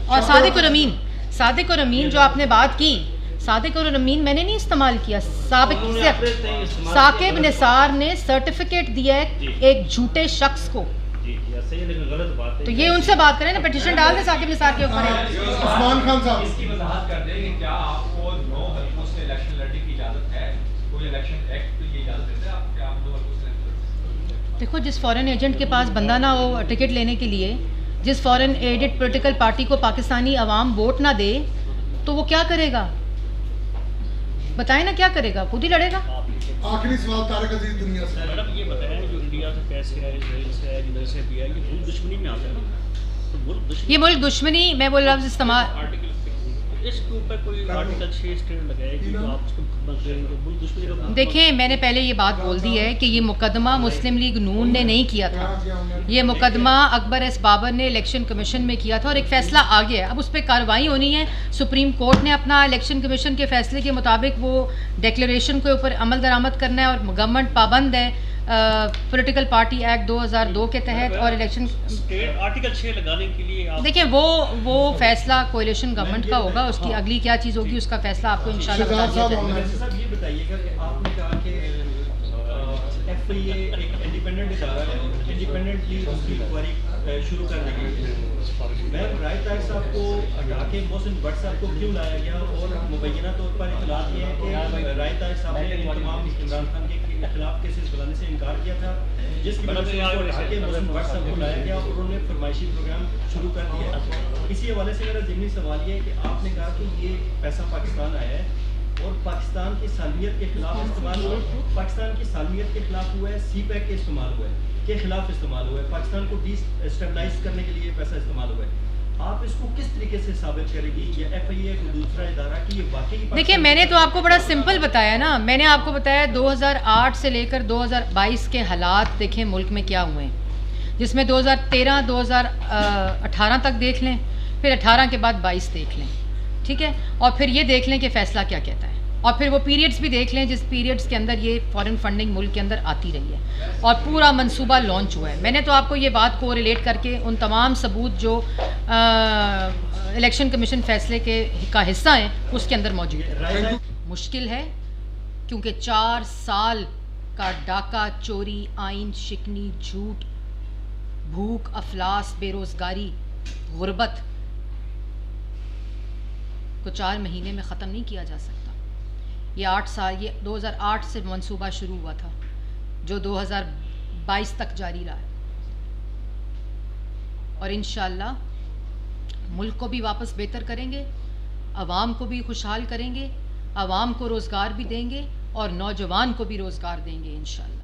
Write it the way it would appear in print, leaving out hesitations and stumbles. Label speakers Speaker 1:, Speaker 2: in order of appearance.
Speaker 1: اور صادق اور امین جو آپ نے بات کی، صادق اور امین میں نے نہیں استعمال کیا، ثاقب نثار نے سرٹیفکیٹ دیا ہے ایک جھوٹے شخص کو، تو یہ ان سے بات کریں نا، پیٹیشن ڈال دیں ثاقب نثار کے اوپر۔
Speaker 2: عثمان خان صاحب
Speaker 3: اس کی وضاحت کر دیں کہ کیا آپ کو 9 حلقوں سے الیکشن لڑنے کی اجازت ہے؟ کوئی الیکشن ایکٹ یہ اجازت دیتا ہے آپ کو کہ آپ 9 حلقوں سے الیکشن لڑ سکتے ہیں؟
Speaker 1: دیکھو، جس فورن ایجنٹ کے پاس بندہ نہ ہو ٹکٹ لینے کے لیے، جس فورن ایڈڈ پولیٹیکل پارٹی کو پاکستانی عوام ووٹ نہ دے، تو وہ کیا کرے گا؟ بتائیں نا، کیا کرے گا؟ خود ہی لڑے گا۔
Speaker 2: آخری سوال طارق عزیز دنیا سے۔
Speaker 4: میڈم یہ بتائیں، جو انڈیا سے پیسے ہے، اسرائیل سے ہے، جدھر سے بھی ہے، یہ ملک دشمنی میں آتا ہے نا، تو ملک دشمنی،
Speaker 1: یہ ملک دشمنی، میں وہ لفظ استعمال،
Speaker 4: اس کے اوپر کوئی آرٹیکل 6 اسٹینڈ لگائے کہ آپ اس کو خدمت کریں گے، ملک دشمنی کا۔
Speaker 1: دیکھیں، میں نے پہلے یہ بات بول دی ہے کہ یہ مقدمہ مسلم لیگ نون نے نہیں کیا تھا، یہ مقدمہ اکبر ایس بابر نے الیکشن کمیشن میں کیا تھا، اور ایک فیصلہ آ گیا ہے، اب اس پہ کارروائی ہونی ہے۔ سپریم کورٹ نے اپنا الیکشن کمیشن کے فیصلے کے مطابق وہ ڈیکلیریشن کے اوپر عمل درآمد کرنا ہے، اور گورنمنٹ پابند ہے پولیٹیکل پارٹی ایکٹ 2002 کے تحت، اور الیکشن
Speaker 4: آرٹیکل 6 لگانے کے لیے
Speaker 1: دیکھیں وہ فیصلہ کولیشن گورنمنٹ کا ہوگا، اس کی اگلی کیا چیز ہوگی اس کا فیصلہ آپ کو انشاءاللہ بتا دیا جائے گا۔
Speaker 3: صاحب یہ بتائیے گا کہ آپ نے کہا کہ ایف آئی اے ایک انڈیپینڈنٹ ادارہ ہے، انڈیپینڈنٹلی اس کی انکوائری شروع کر دی گئی، میں رائے طاہر صاحب کو ہٹا کے محسن بٹ صاحب کو کیوں لایا گیا؟ اور مبینہ طور پر اطلاعات یہ ہے کہ رائے طاہر صاحب نے تمام عمران خان کے خلاف کیسز بلانے سے انکار کیا تھا، جس کی وجہ سے اس کو ہٹا کے محسن بٹ صاحب کو لایا گیا اور انہوں نے فرمائشی پروگرام شروع کر دیا۔ اسی حوالے سے میرا ذہنی سوال یہ ہے کہ آپ نے کہا کہ یہ پیسہ پاکستان آیا ہے اور پاکستان کی سالمیت کے خلاف استعمال ہوا ہے، پاکستان کی سالمیت کے خلاف ہوا ہے، سی پیک کے استعمال ہوا ہے، کے خلاف استعمال ہوا ہے، پاکستان کو ڈی اسٹیبلائز کرنے کے لیے پیسہ استعمال ہوا ہے۔ آپ اس کو کس طریقے سے ثابت کرے گی یا ایف آئی اے کو دوسرا ادارہ کہ یہ واقعی؟
Speaker 1: دیکھیں، میں نے تو آپ کو بڑا سمپل بتایا نا، میں نے آپ کو بتایا 2008 سے لے کر 2022 کے حالات دیکھیں ملک میں کیا ہوئے ہیں، جس میں 2013 2018 تک دیکھ لیں، پھر 18 کے بعد 22 دیکھ لیں، ٹھیک ہے، اور پھر یہ دیکھ لیں کہ فیصلہ کیا کہتا ہے، اور پھر وہ پیریڈز بھی دیکھ لیں جس پیریڈز کے اندر یہ فارن فنڈنگ ملک کے اندر آتی رہی ہے، اور پورا منصوبہ لانچ ہوا ہے۔ میں نے تو آپ کو یہ بات کو ریلیٹ کر کے ان تمام ثبوت جو الیکشن کمیشن فیصلے کا حصہ ہیں اس کے اندر موجود ہے۔ مشکل ہے کیونکہ 4 سال کا ڈاکہ، چوری، آئین شکنی، جھوٹ، بھوک، افلاس، بے روزگاری، غربت کو 4 مہینے میں ختم نہیں کیا جا سکتا۔ یہ 8 سال، یہ 2008 سے منصوبہ شروع ہوا تھا جو 2022 تک جاری رہا ہے، اور انشاءاللہ ملک کو بھی واپس بہتر کریں گے، عوام کو بھی خوشحال کریں گے، عوام کو روزگار بھی دیں گے، اور نوجوان کو بھی روزگار دیں گے انشاءاللہ۔